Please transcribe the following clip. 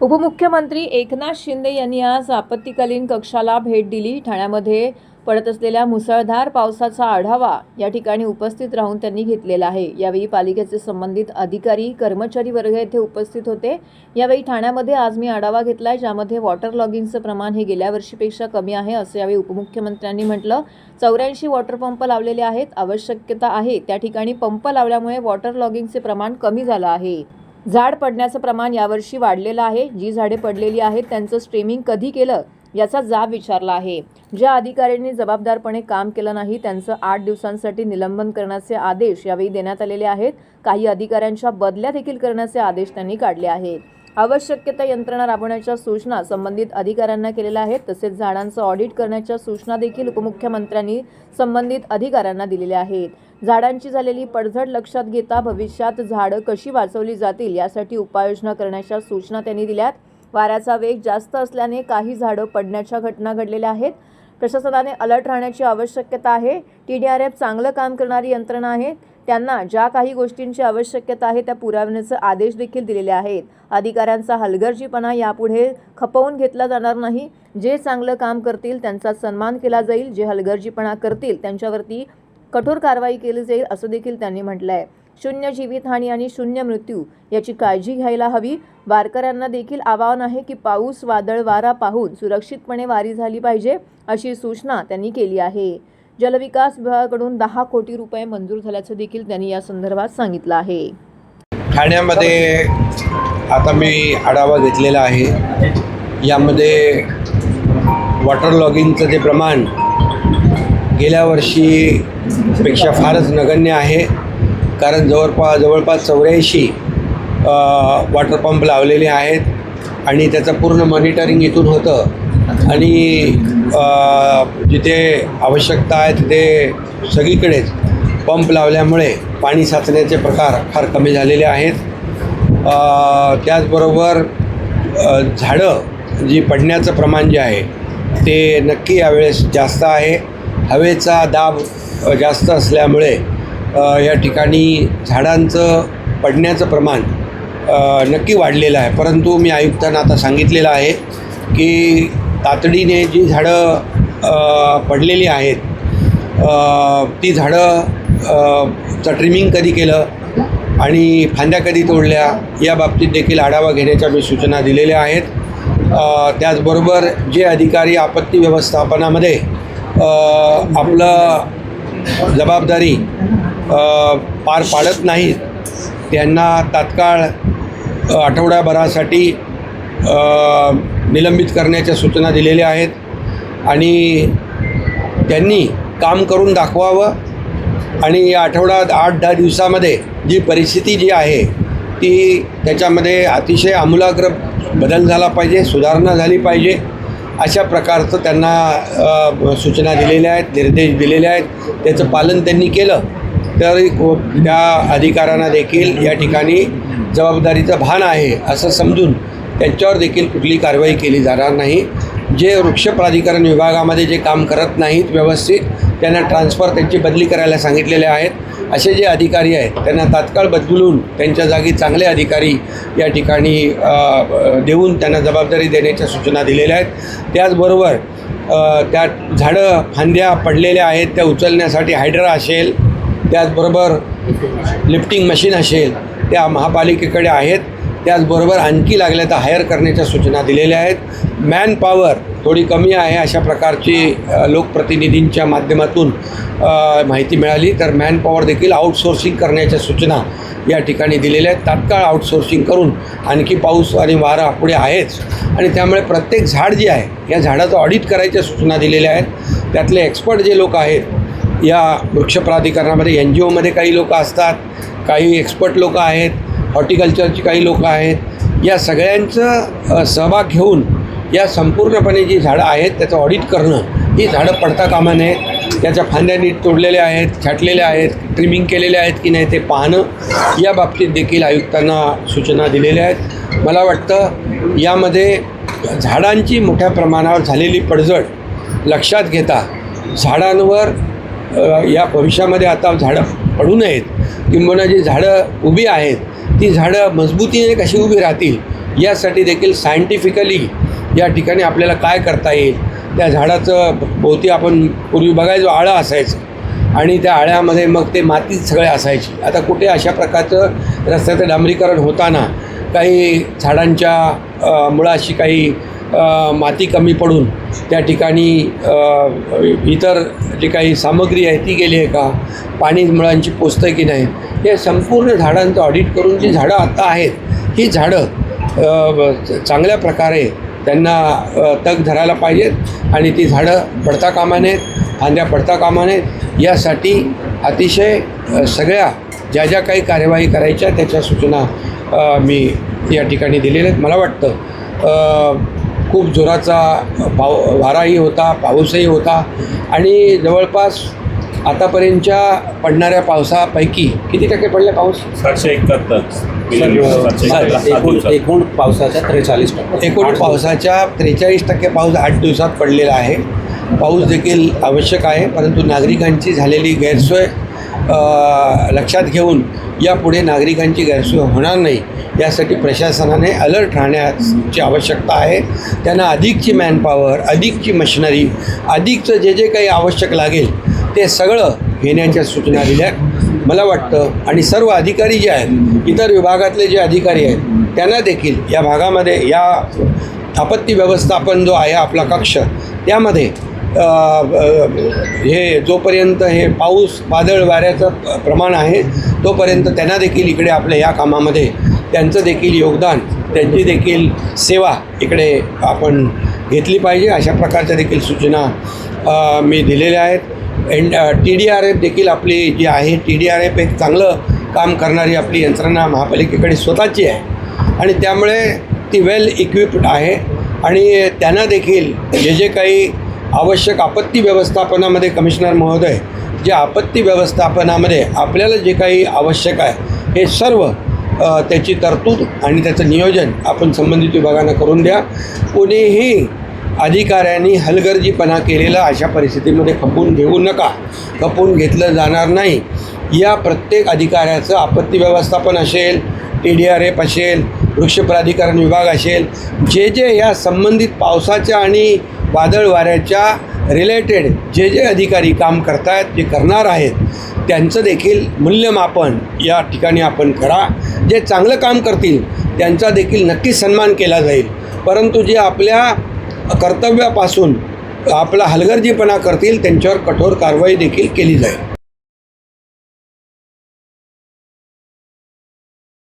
उपमुख्यमंत्री एकनाथ शिंदे यांनी आज आपत्कालीन कक्षाला भेट दिली। ठाण्यामध्ये पडत असलेल्या मुसळधार पावसाचा आढावा या ठिकाणी उपस्थित राहून त्यांनी घेतलेला आहे। यावेळी पालिकेचे संबंधित अधिकारी, कर्मचारी वर्ग येथे उपस्थित होते। यावेळी ठाण्यामध्ये आज मी आढावा घेतलाय, ज्यामध्ये वॉटर लॉगिंगचं प्रमाण हे गेल्या वर्षीपेक्षा कमी आहे असं यावेळी उपमुख्यमंत्र्यांनी म्हटलं। 84 वॉटर पंप लावलेले आहेत। आवश्यकता आहे त्या ठिकाणी पंप लावल्यामुळे वॉटर लॉगिंगचे प्रमाण कमी झालं आहे। झाड पडण्याचं प्रमाण यावर्षी वाढलेलं आहे। जी झाडे पडलेली आहेत त्यांचं स्ट्रीमिंग कधी केलं याचा जाब विचारला आहे। ज्या अधिकाऱ्यांनी जबाबदारपणे काम केलं नाही त्यांचं 8 दिवसांसाठी निलंबन करण्याचे आदेश यावेळी देण्यात आलेले आहेत। काही अधिकाऱ्यांच्या बदल्या देखील करण्याचे आदेश त्यांनी काढले आहेत। आवश्यक यंत्रणा राबवण्याच्या सूचना संबंधित अधिकाऱ्यांना केलेल्या आहेत। तसेच झाडांचं ऑडिट करण्याच्या सूचना देखील उपमुख्यमंत्र्यांनी संबंधित अधिकाऱ्यांना दिलेल्या आहेत। झाडांची झालेली पडझड लक्षात घेता भविष्यात झाडं कशी वाचवली जातील यासाठी उपाययोजना करण्याच्या सूचना त्यांनी दिल्यात। वाऱ्याचा वेग जास्त असल्याने काही झाडं पडण्याच्या घटना घडलेल्या आहेत। प्रशासनाने अलर्ट राहण्याची आवश्यकता आहे। TDRF चांगलं काम करणारी यंत्रणा आहे। त्यांना ज्या काही गोष्टींची आवश्यकता आहे त्या पुरवण्याचे आदेश देखील दिलेले आहेत। अधिकाऱ्यांचा हलगर्जीपणा यापुढे खपवून घेतला जाणार नाही। जे चांगलं काम करतील त्यांचा सन्मान केला जाईल। जे हलगर्जीपणा करतील त्यांच्यावरती कठोर कारवाई केली जाईल असं देखील त्यांनी म्हटलंय। शून्य जीवितहानी आणि शून्य मृत्यू याची काळजी घ्यायला हवी। वारकऱ्यांना देखील आवाहन आहे की पाऊस, वादळ, वारा पाहून सुरक्षितपणे वारी झाली पाहिजे अशी सूचना त्यांनी केली आहे। जलविकास विभागाकडून 10 कोटी रुपये मंजूर झाल्याचं देखील त्यांनी या संदर्भात सांगितलं आहे। ठाण्यामध्ये आता मी आढावा घेतलेला आहे। यामध्ये वॉटर लॉगिंगचं जे प्रमाण गेल्या वर्षीपेक्षा फारच नगण्य आहे, कारण जवळपास 84 वॉटर पंप लावलेले आहेत आणि त्याचं पूर्ण मॉनिटरिंग इथून होतं आणि जिथे आवश्यकता आहे तिथे सगळीकडेच पंप लावल्यामुळे पाणी साचण्याचे प्रकार फार कमी झालेले आहेत। त्याचबरोबर झाडं जी पडण्याचं प्रमाण जे आहे ते नक्की यावेळेस जास्त आहे। हवेचा दाब जास्त असल्यामुळे या ठिकाणी झाडांचं पडण्याचं प्रमाण नक्की वाढलेलं आहे। परंतु मी आयुक्तांना आता सांगितलेलं आहे की तातडीने जी झाडं पडलेली आहेत ती झाडं ट्रिमिंग कधी केलं आणि फांद्या कधी तोडल्या या बाबतीत देखील आढावा घेण्याच्या मी सूचना दिलेल्या आहेत। त्याचबरोबर जे अधिकारी आपत्ती व्यवस्थापनामध्ये आपलं जबाबदारी पार पाडत नाहीत त्यांना तात्काळ आठवड्याभरासाठी निलंबित करण्याच्या सूचना दिलेल्या आहेत आणि त्यांनी काम करून दाखवावं आणि या आठवड्यात 8-10 दिवसामध्ये जी परिस्थिती जी आहे ती त्याच्यामध्ये अतिशय आमूलाग्र बदल झाला पाहिजे, सुधारणा झाली पाहिजे अशा प्रकारचं त्यांना सूचना दिलेल्या आहेत, निर्देश दिलेले आहेत। त्याचं पालन त्यांनी केलं तर त्या अधिकाऱ्यांना देखील या ठिकाणी जबाबदारीचं भान आहे असं समजून त्यांच्यावर देखील कुठली कारवाई केली जाणार नाही। जे वृक्ष प्राधिकरण विभागामध्ये जे काम करत नाहीत व्यवस्थित त्यांना ट्रान्सफर, त्यांची बदली करायला सांगितलेले आहेत। असे जे अधिकारी आहेत त्यांना तात्काळ बदलून त्यांच्या जागी चांगले अधिकारी या ठिकाणी देऊन त्यांना जबाबदारी देण्याच्या सूचना दिलेल्या आहेत। त्याचबरोबर त्या झाडं फांद्या पडलेल्या आहेत त्या उचलण्यासाठी हायड्रा असेल, त्याचबरोबर लिफ्टिंग मशीन असेल त्या महापालिकेकडे आहेत। त्याचबरोबर आणखी लागल्या तर हायर करण्याच्या सूचना दिलेल्या आहेत। मॅन पॉवर थोडी कमी आहे अशा प्रकारची लोकप्रतिनिधींच्या माध्यमातून माहिती मिळाली तर मॅन पॉवर देखील आउटसोर्सिंग करण्याच्या सूचना या ठिकाणी दिलेल्या आहेत। तात्काळ आउटसोर्सिंग करून आणखी पाऊस आणि वारा पुढे आहेच आणि त्यामुळे प्रत्येक झाड जे आहे या झाडाचं ऑडिट करायच्या सूचना दिलेल्या आहेत। त्यातले एक्सपर्ट जे लोक आहेत या वृक्ष प्राधिकरणामध्ये NGOमध्ये काही लोक असतात, काही एक्सपर्ट लोक आहेत, हॉर्टिकल्चरची काही लोक आहेत। या सगळ्यांचं सहभाग घेऊन या संपूर्णपणे जी झाडं आहेत त्याचं ऑडिट करणं, ही झाडं पडता कामा नये, त्याच्या फांद्या नीट तोडलेल्या आहेत, छाटलेल्या आहेत, ट्रिमिंग केलेल्या आहेत की नाही ते पाहणं या बाबतीत देखील आयुक्तांना सूचना दिलेल्या आहेत। मला वाटतं यामध्ये झाडांची मोठ्या प्रमाणावर झालेली पडझड लक्षात घेता झाडांवर या भविष्यामध्ये आता झाडं पडू नयेत, किंबहुना जी झाडं उभी आहेत ती झाडं मजबूतीने कशी उभी राहतील यासाठी देखील सायंटिफिकली या ठिकाणी आपल्याला काय करता येईल. त्या झाडाचं भोवती आपण पूर्वी बघायचो आळं असायचं आणि त्या आळ्यामध्ये मग ते मातीच सगळे असायची. आता कुठे अशा प्रकारचं रस्त्याचं डांबरीकरण होताना काही झाडांच्या मुळाशी काही माती कमी पडून त्या ठिकाणी इतर जी काही सामग्री आहे ती गेली आहे का, पाणी मुळांची पोचतं की नाही, हे संपूर्ण झाडांचं ऑडिट करून जी झाडं आता आहेत ही झाडं चांगल्या प्रकारे त्यांना तग धरायला पाहिजेत आणि ती झाडं पडता कामा नयेत, फांद्या पडता कामा नयेत. यासाठी अतिशय सगळ्या ज्या ज्या काही कार्यवाही करायच्या त्याच्या सूचना मी या ठिकाणी दिलेल्या आहेत. मला वाटतं खूप जोराचा वाराही होता, पाऊसही होता आणि जवळपास आतापर्यंतच्या पडणाऱ्या पावसापैकी किती टक्के पडले पाऊस? 771 एकूण पावसाच्या 43%. एकूण पावसाच्या 43% पाऊस 8 दिवसात पडलेला आहे. पाऊस देखील आवश्यक आहे, परंतु नागरिकांची झालेली गैरसोय लक्षात घेऊन यापुढे नागरिकांची गैरसोय होणार नाही यासाठी प्रशासनाने अलर्ट राहण्याची आवश्यकता आहे. त्यांना अधिकची मॅनपॉवर, अधिकची मशिनरी, अधिकचं जे जे काही आवश्यक लागेल ते सगळं घेण्याच्या सूचना दिल्या मला वाटतं. आणि सर्व अधिकारी जे आहेत, इतर विभागातले जे अधिकारी आहेत त्यांना देखील या भागामध्ये या आपत्ती व्यवस्थापन जो आहे आपला कक्ष त्यामध्ये हे जोपर्यंत हे पाऊस वादळ वाऱ्याचं प्रमाण आहे तोपर्यंत त्यांना देखील इकडे आपल्या या कामामध्ये त्यांचं देखील योगदान, त्यांची देखील सेवा इकडे आपण घेतली पाहिजे. अशा प्रकारच्या देखील सूचना मी दिलेल्या आहेत. TDRF देखील आपली जी आहे, TDRF एक चांगलं काम करणारी आपली यंत्रणा महापालिकेकडे स्वतःची आहे आणि त्यामुळे ती वेल इक्विप्ड आहे आणि त्यांना देखील जे जे काही आवश्यक आपत्ती व्यवस्थापनामध्ये कमिशनर महोदय जे आपत्ती व्यवस्थापनामध्ये आपल्याला जे काही आवश्यक आहे हे सर्व त्याची तरतूद आणि त्याचं नियोजन आपण संबंधित विभागांना करून द्या. कोणीही अधिकाऱ्यांनी हलगर्जीपणा केलेला अशा परिस्थितीमध्ये खपवून घेऊ नका. खपवून घेतलं जाणार नाही. या प्रत्येक अधिकाऱ्याचं आपत्ती व्यवस्थापन असेल, TDRF असेल, वृक्ष प्राधिकरण विभाग असेल, जे जे या संबंधित पावसाच्या आणि वादळ वाऱ्याच्या रिलेटेड जे जे अधिकारी काम करत आहेत, जे करणार आहेत त्यांचं देखील मूल्यमापन या ठिकाणी आपण करा. जे चांगलं काम करतील त्यांचा देखील नक्कीच सन्मान केला जाईल, परंतु जे आपल्या कर्तव्यापासून आपला हलगर्जीपणा करतील त्यांच्यावर कठोर कारवाई देखील केली जाईल.